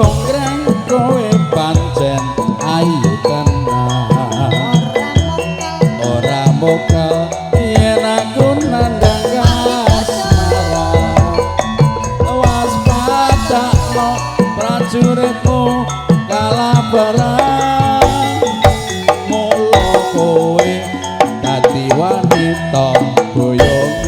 jonggrang kowe pancen ayu tenan ora mokal yen aku nandang kasmaran waspadakno prajuritmu kalabaran mula kowe dadi wanita boyongan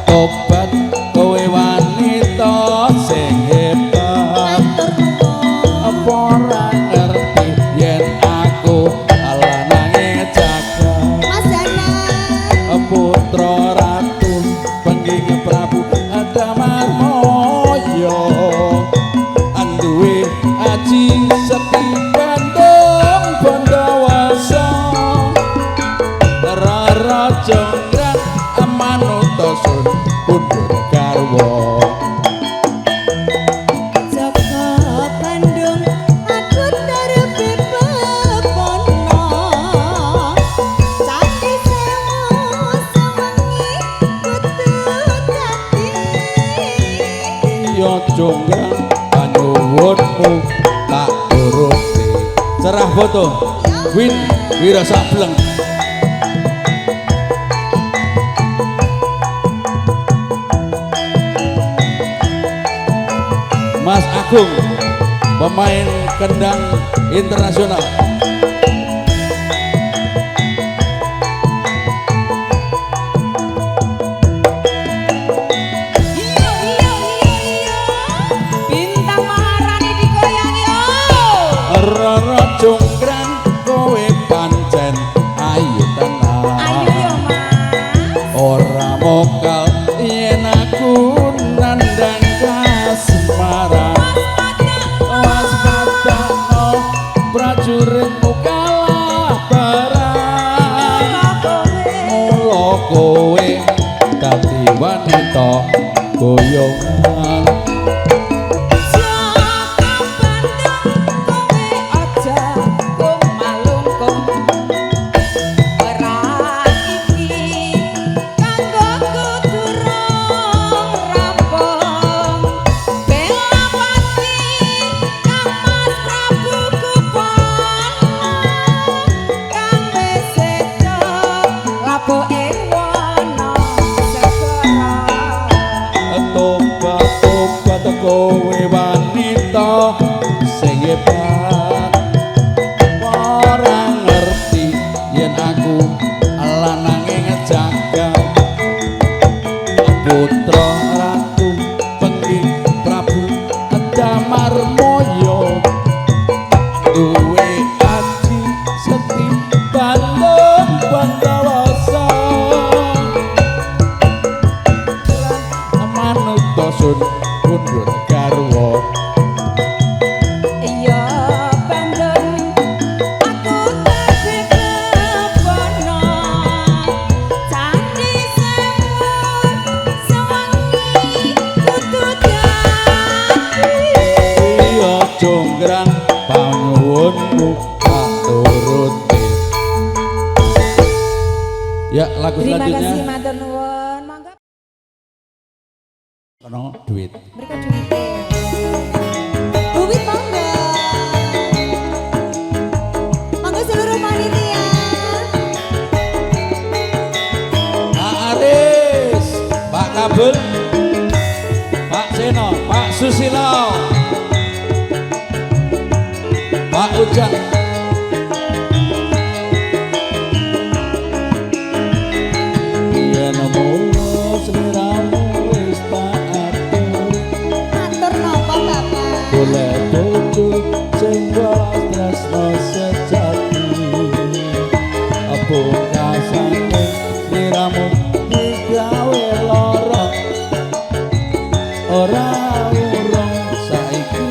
tobat kowe wanita sing hebat apa ora ngerti yen aku lanange jagat putra ratu pengging Prabu Damarmoyo anduwe aji seti Bandung Bandawasa Rara Jonggrang Manutosun kundur garwa Joko Bandung aku tarepe pepono Cati sewu sewengi kudu dadi iya jonggrang panuwunmu tak turuti cerah foto Win Wira Sableng Mas Agung, pemain kendang internasional. Bintang Maharani digoyang yo Rara Jonggrang kowe pancen ayu tenan ayo yo mas ora mokal yen aku nandang kasmaran waspadakno prajuritmu kalabaran mula kowe dadi wanita boyongan tobat kowe wanita sing hebat ora ngerti yen aku lanange ngejagat putra ratu pengging Prabu Damarmoyo duwe aji seti Bandung Bandawasa Manutosun kundur garwa iya Bandung aku tarepe pepono Cati sewu sewengi kudu dadi iya jonggrang panuwunmu tak turuti ya lagu Terima selanjutnya kasih matur nuwun monggo ono duit mereka duwite duwit monggo monggo seluruh panitia Pak Aris Pak Kabul Pak Seno Pak Susilo Pak Ujang yen mula sliramu wis tak atur matur napa Bapak boleh bojo sing tresno sejati apa kasane sliramu digawe lara ora urung saiki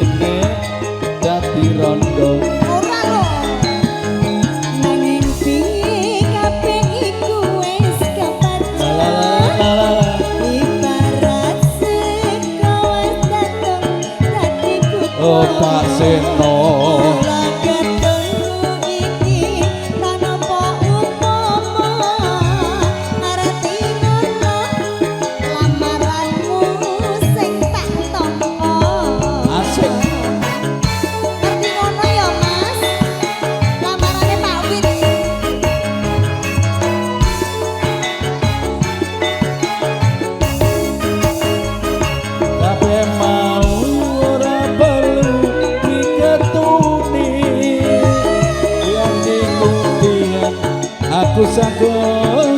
sago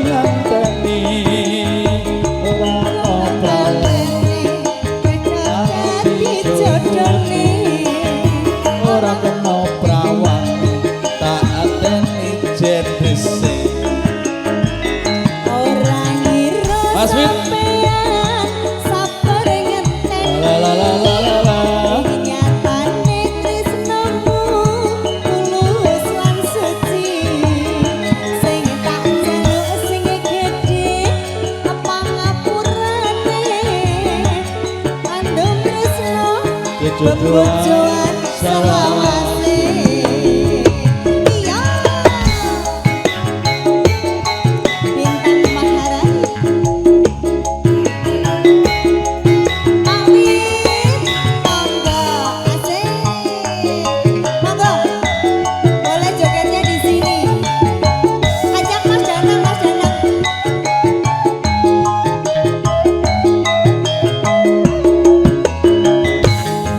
nganteni ora ora kena prawan tak ateni jenese ora ngira Mas Wit. sampean sabar ngenteni la la la la la la nyatane tresnamu tulus lan suci sing tak jaluk sing gedhe apa ngapurane andum tresno kejodohan selawase iya bintang Maharani pamit monggo asik monggo boleh jogetnya di sini ajak Mas Danang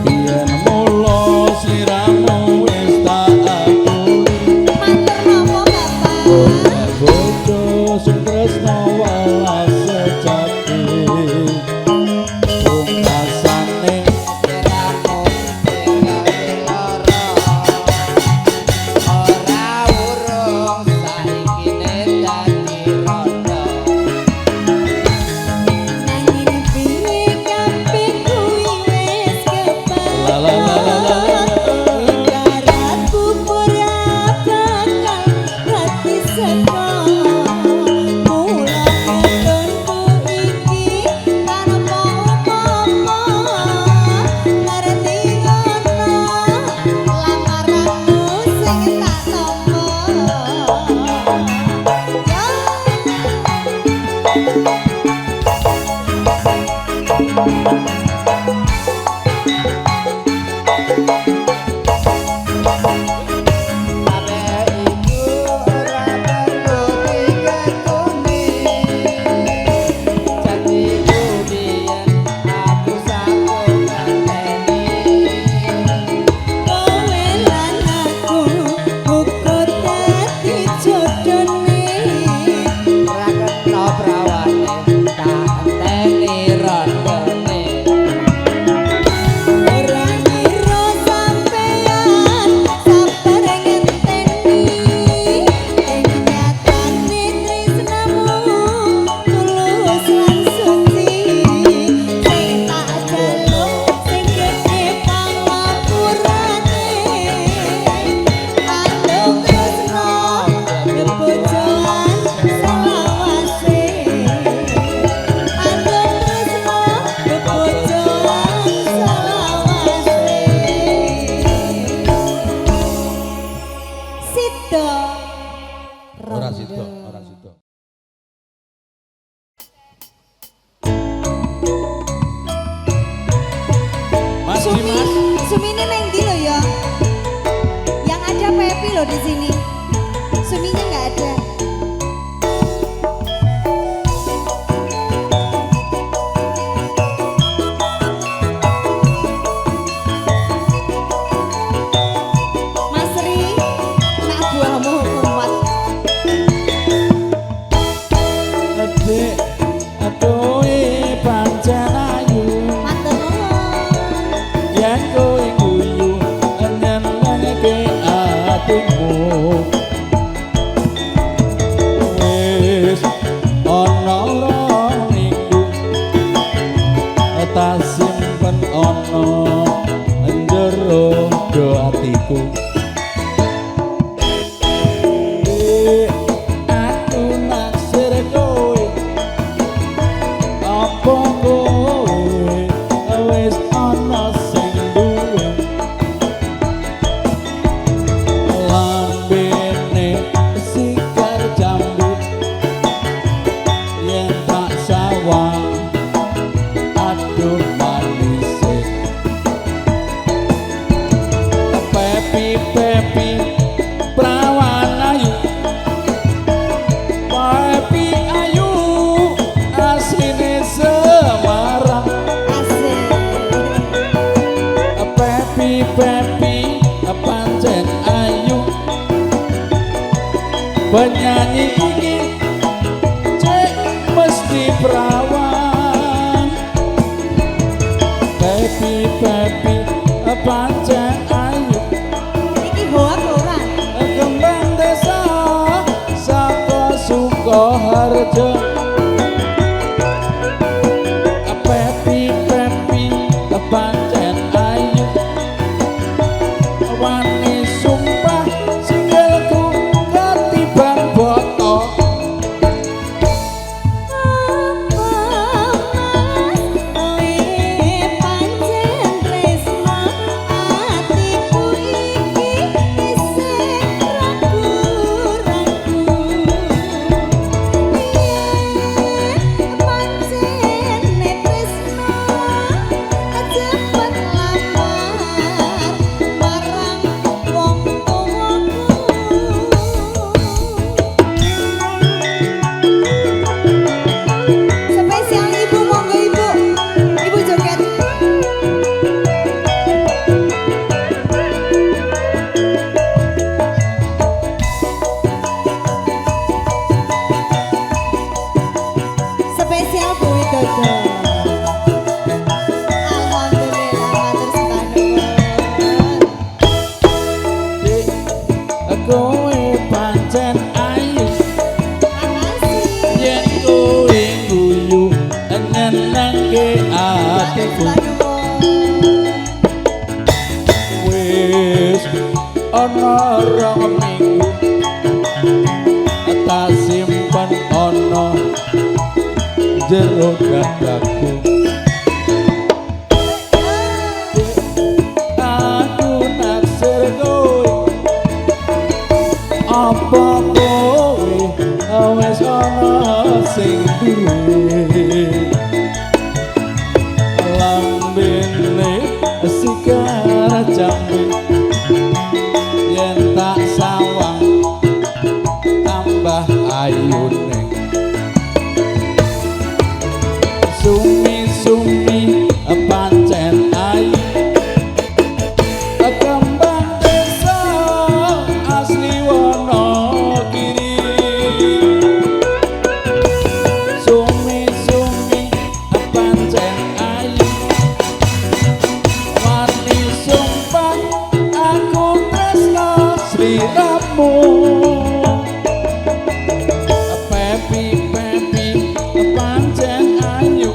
yen mulo sliramu wis tak aturi matur nopo Bapak bojo sing tresno welas sejati pungkasane Siramu ora urung saikine dadi rondo nanging piye kabeh kuwi wis la la la la la ibaratku ora bakal rati seko mula ketonku iki tanpa apa-apa ngerti ngono lamaranmu sing tak tampa kabeh iku ora perlu dikekuni janjiku biyen aku sanggup ngenteni kowe lan aku ukur dadi jodone ora kena prawane tak enteni rondone ora ngira sampean sabar ngenteni ing nyatane tresnamu tulus lan suci sing tak jaluk sing gedhe pangapurane andum tresno bebojoan selawase andum tresno bebojoan selawase sida ora sido ora sido Mas Dimas Sumine neng ndi lo ya? Yang ada Pepi lo di sini. Suminya nggak ada. Mas Ri, nak buahmu kumat. Adik kowe pancen ayu Matur nuwun. yen kowe guyu nyenengke atimu wis ana rong minggu tak simpen ana njero do atiku aku naksir kowe apa kowe wis ana sing duwe lambene sikar jambu yen tak sawang aduh malise Pepi Pepi prawan ayu Pepi ayu asline Semarang Asik. Pepi Pepi pancen ayu penyanyi iki Sukoharjo Pepi pancen ayu wani sumpah sikilku ketiban boto Spesial ibu, monggo ibu. Ibu joget. Spesial Bu Widodo. Alhamdulillah matur sembah nuwun. kowe pancen ayu Makasih. yen kowe guyu nyenengke atiku Sembah nuwun. wis ana rong minggu tak simpen ana jero dadaku aku naksir kowe apa kowe wis ana sing duwe lambene sikar jambe yen tak sawang tambah ayune sumi-sumi pancen ayu kembang desa asli Wonogiri sumi-sumi pancen ayu wani sumpah aku tresno sliramu Pepi pancen ayu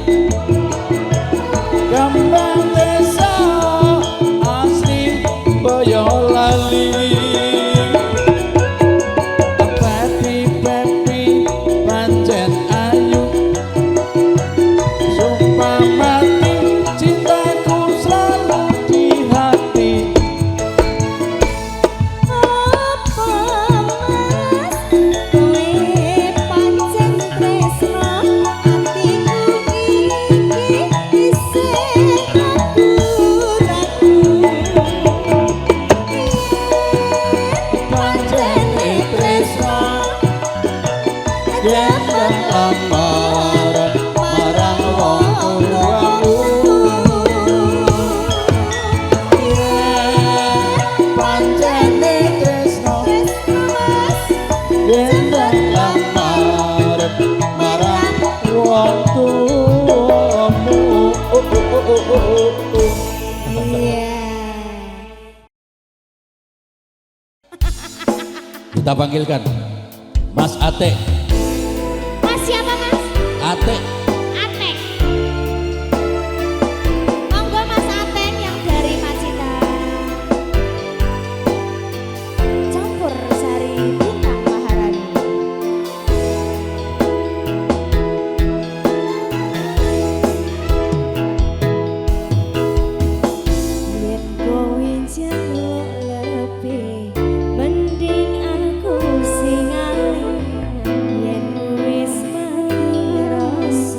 kembang desa asli Boyolali Pepi pancen ayu sumpah mati cintaku selalu di hati Apa mas kowe pancen tresno atiku iki isih ragu-ragu pancen tresno yen lamaran marang wong tuamu pancen tresno yen lamaran marang wong tuamu Iya. kita panggilkan Mas Ate Mas siapa mas? Ate Atek. Monggo Mas Aten yang dari Pacitan. Campur sari bintang Maharani. Yen kowe njaluk lebih, mending aku sing alih. Yen wis mati rasa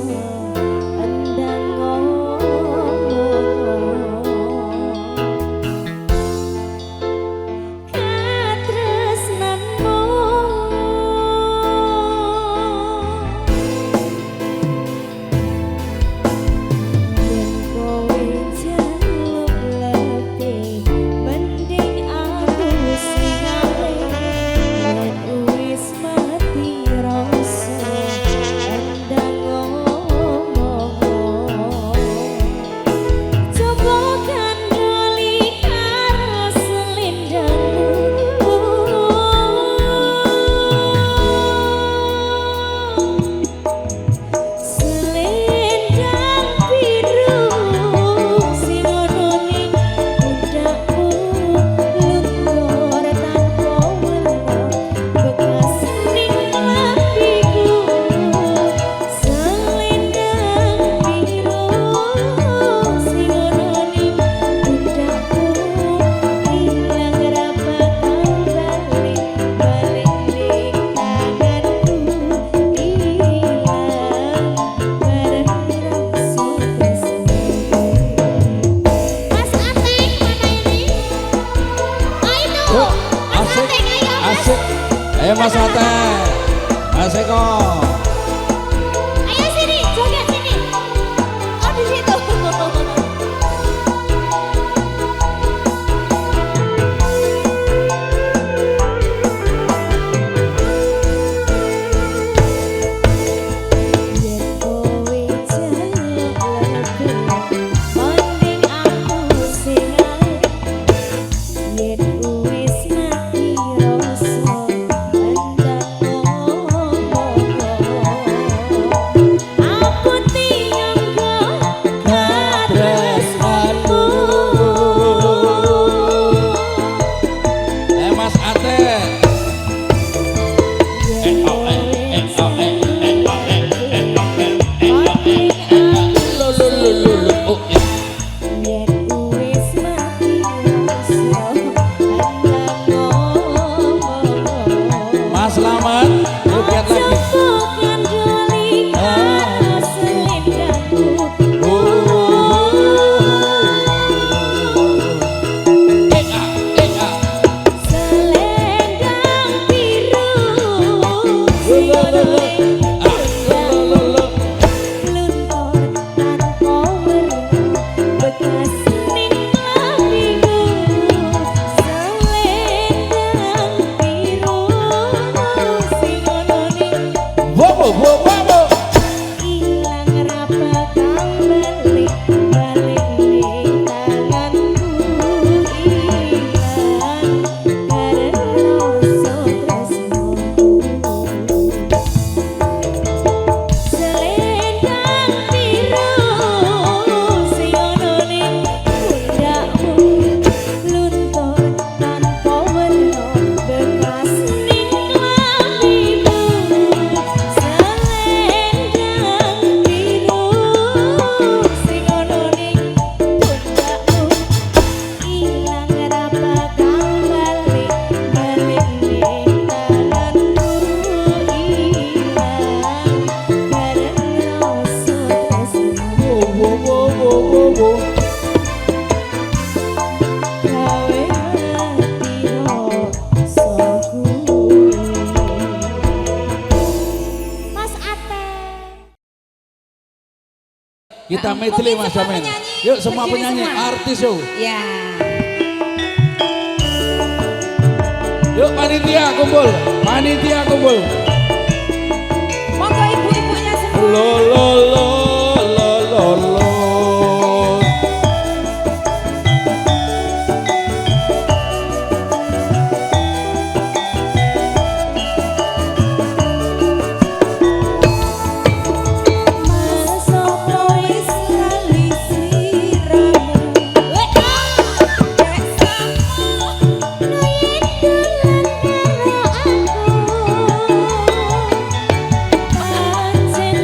Yuk, Mas asik, Ateng, ayo, Mas. asik. Ayo Mas Ateng, Mas Eko. Ayo sini, joget sini. Oh di situ. Yen kowe jaluk lebih, mending aku sing ae. Yen wis mati rasa hendak ngomong. Aku tiangga katresnanmu. Mas Ateng. Oh, iya. Yen wis mati rasa hendak ngomong. Mas Slamet, yuk lihat lagi. Bukan doli selendangku. Selendang biru siolone luntur tanpa warna bekas ning klambiku. Selendang biru siolone Bobo, bobo, bobo. ilang ra bakal balik ning tanganku. Ilang karena rasa tresnoku. Selendang biru sing ono ning pundakmu luntur tanpa warna bekas ning klambimu. Selendang biru sing ono ning pundakmu ilang ra bakal balik ning tanganku. Ilang karena rasa tresnoku. Bobo, bobo, bobo. Gawe mati rasaku. Mas Ateng. Kita medley Mas Mungkin semua Jamin. penyanyi Yuk semua berdiri penyanyi, semua. artis yuk. Ya. Yuk panitia kumpul, panitia kumpul. Monggo ibu-ibunya semua. Lo lo lo lo lo lo. Masuk wis lali sliramu. Dek sama noyen dolan karo aku. Pancen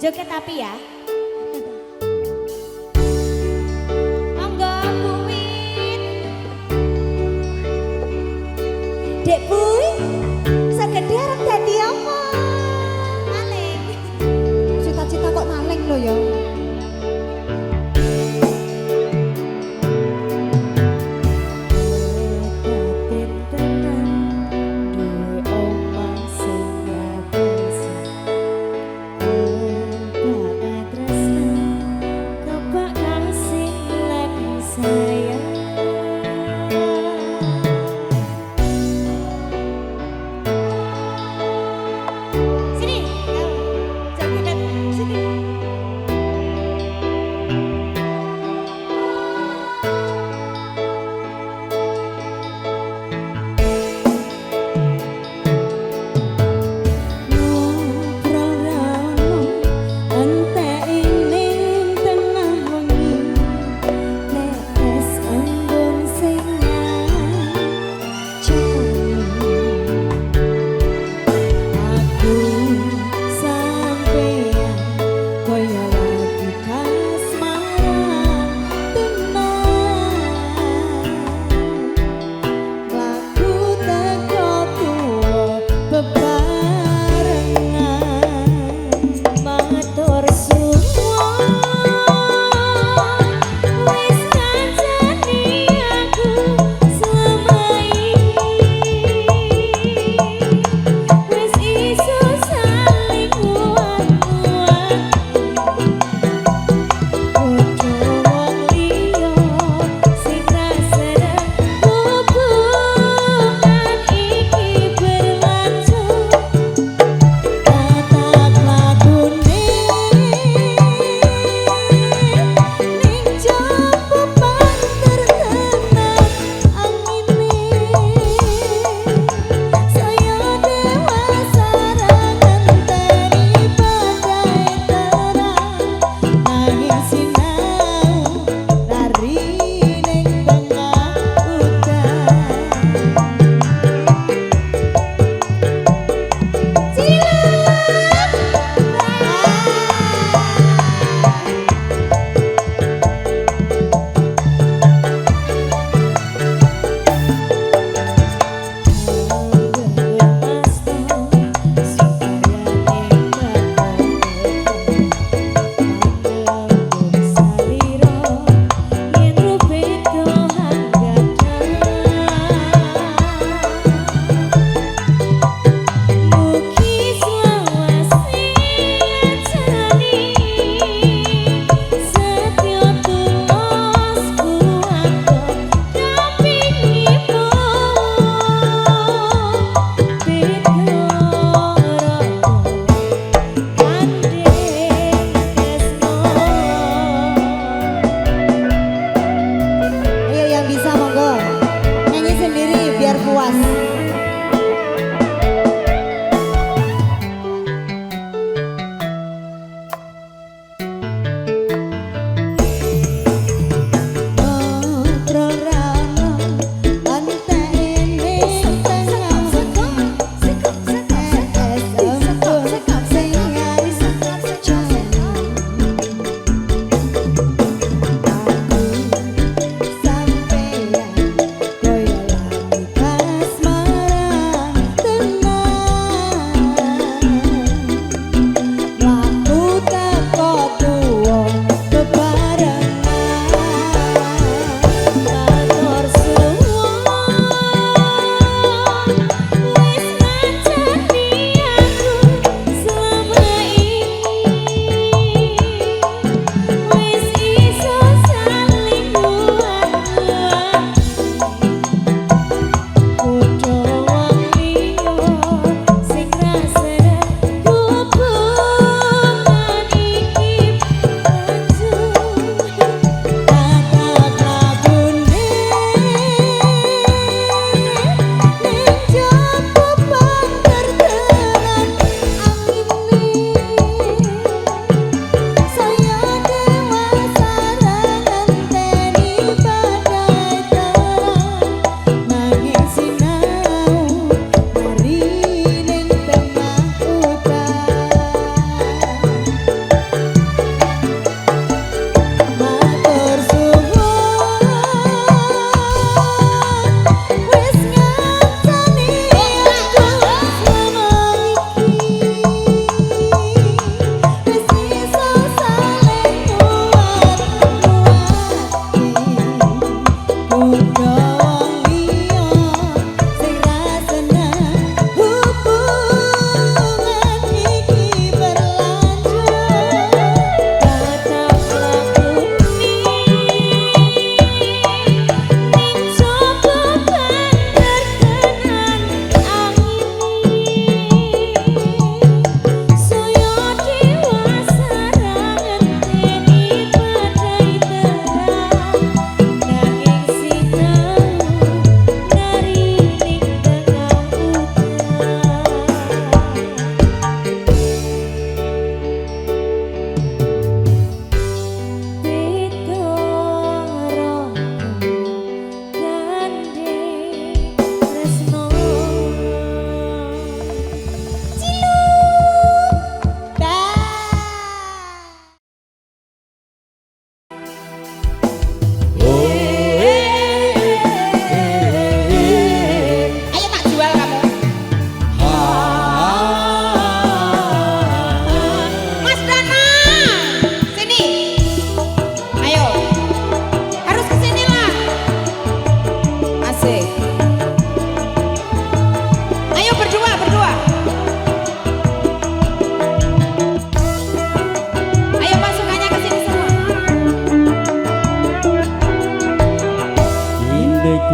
Joget tapi ya. Monggo Buwin. Dek Buy, segede arep dadi apa? Maling. Cita-cita kok maling lo ya.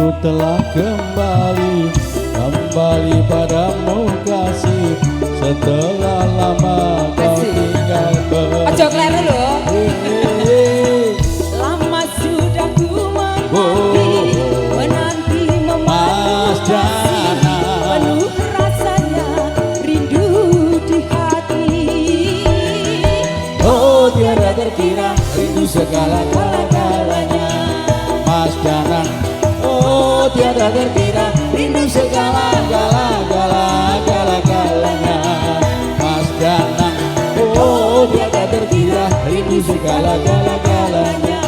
ku telah kembali padamu kasih setelah lama kau Kasih. tinggal Ojo kleru lho. pergi. Lama sudah ku menanti Mas memadu Dana. penuh rasanya rindu di hati. Oh tiada terkira rindu segala-galanya Mas Danang. Oh tiada terkira rindu segala-galanya Mas Danang. Oh tiada terkira rindu segala-galanya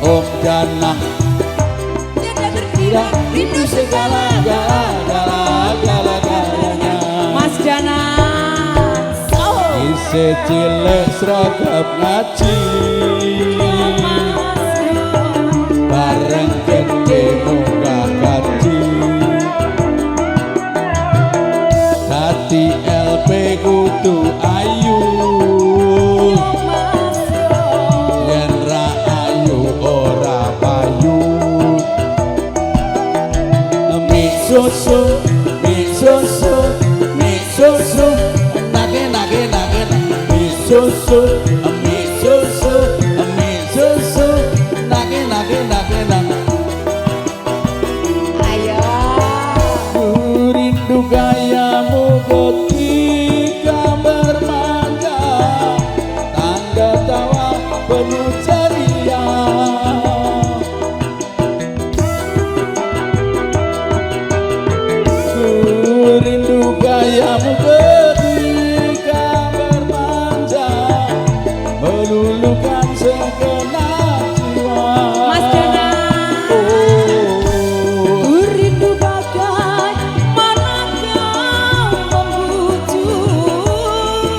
Om Danang. Tiada terkira Rindu segala-galanya Mas Dana. Isi cilik seragam ngaji bareng gede munggah kaji dadi LP kudu ayu yen ra ayu ora payu mi susu nage mi susu nage Ayo. rindu gayamu ketika bermanja tanda tawa penuh ceria rindu gayamu ketika bermanja meluluhkan segenap jiwa Mas Dana. Oh. Ku rindu bagai mana kau membujuk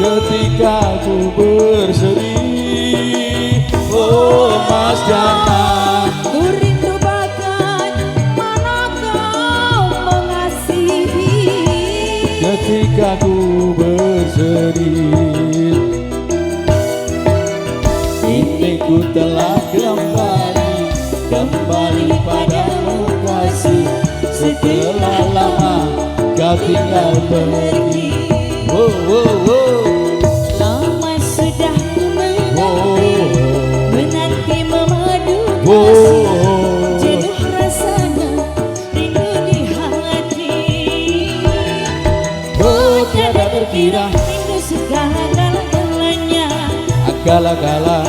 Ketika ku bersedih, oh Mas Danang. Ku rindu bagai mana kau mengasihi. Ketika ku bersedih, kini ku telah kembali padamu kasih setelah lama kau tinggal pergi. Oh, oh, oh. Lama sudah ku Oh, menanti memadu oh, kasih. oh. Jenuh rasanya rindu di hati. Oh, tiada terkira Rindu segala-galanya. gala-gala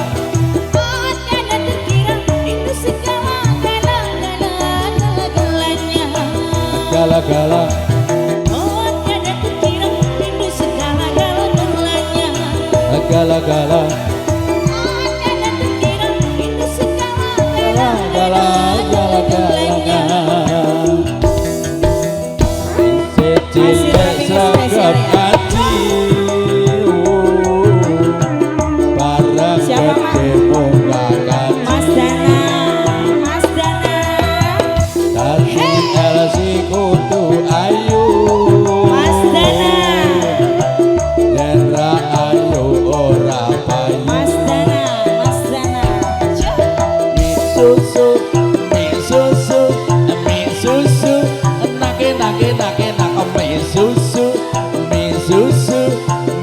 Oh, tiada terkira rindu segala-galanya. gala-gala Oh, tiada terkira rindu segala-galanya. gala-gala Oh, tiada terkira rindu gala-gala-galanya Masih lagi seragam spesial ya? ngaji barang Siapa, Mak? gede munggah kaji Mas Dana, Mas Dana, tadi elsi kudu ayu Mas Dana, yen ra ayu ora payu Mas Dana, Mas Dana. mi susu nake nake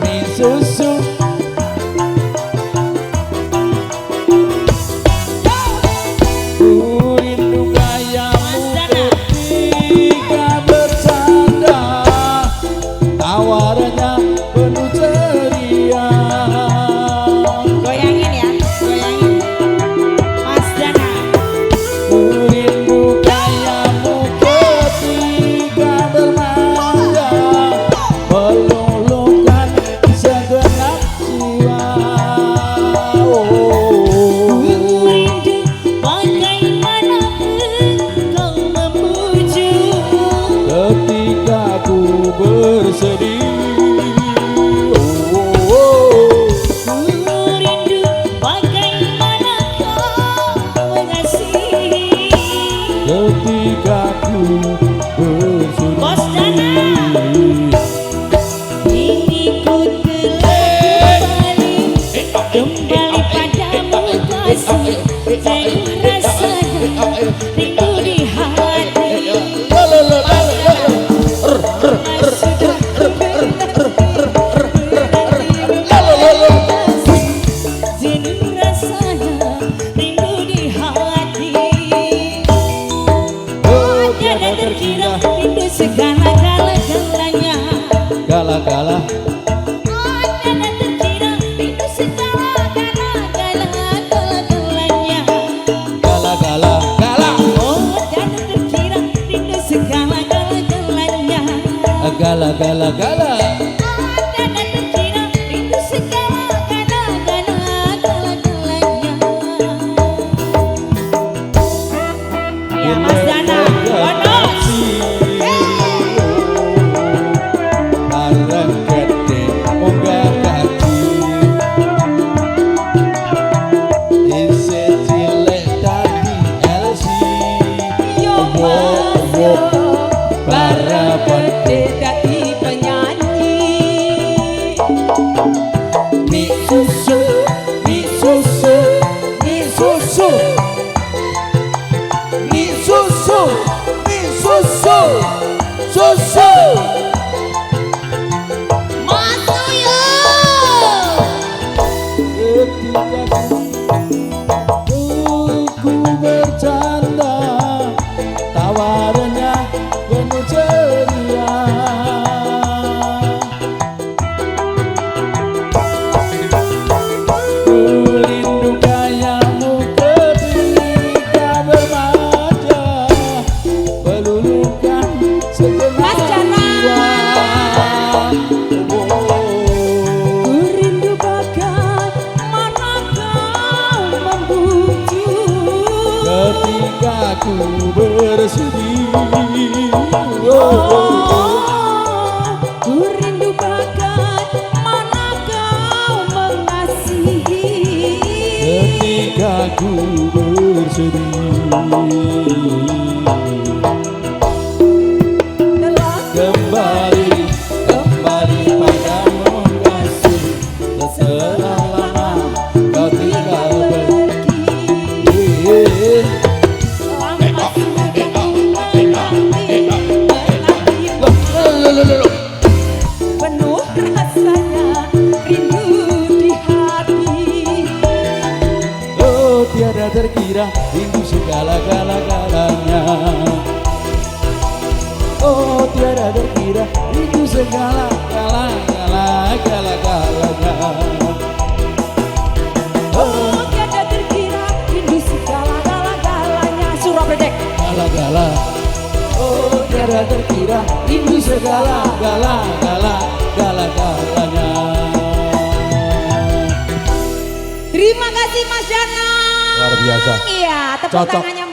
mi susu ku rindu gayamu ketika bercanda tawarannya penuh ceria Goyangin ya, goyangin. Mas Dana, rindu gayamu ketika bermanja meluluhkan segenap jiwa. rindu bagaimana kau memujuk. Ketika ku bersedih, Rindu bagaimana kau mengasihi. ketika ku bersedih. Bos Dana. Kini ku telah kembali padamu kasih. Jenuh rasanya rindu di hati. segala-galanya. Gala-gala, Ada dan terkira rindu segala-galanya. gala-gala, gala. Oh, dan terkira rindu segala-galanya. Gala-gala, gala. Ada dan terkira rindu segala-galanya. Ya Mas Dana, bonus. Barang gede munggah gaji, isih cilik dadi LC. Yo Mas yo, Bara gede dadi penyanyi. Mi susu, mi susu, mi susu, mi susu, mi susu, susu. Mas yo. Ketika ku bercanda, tawarannya penuh ceria. Ku rindu gayamu ketika bermaja, meluluhkan segenap Mas Dana. jiwa. Ku rindu bagai mana kau membujuk. Ketika ku bersedih, Ku rindu bagai mana kau mengasihi. ketika ku bersedih, Telah kembali padamu kasih, setelah lama kau tinggal pergi. lama sudah ku menanti, penuh rasanya rindu di hati. Oh, tiada terkira rindu segala-galanya. Oh, tiada terkira rindu segala-galanya. Oh, tiada terkira rindu segala-galanya. Surabaya. Gala-gala. Oh, tiada terkira rindu segala-galanya. Terima kasih Mas Dana. Luar biasa. Iya, tepuk Cocok. tangannya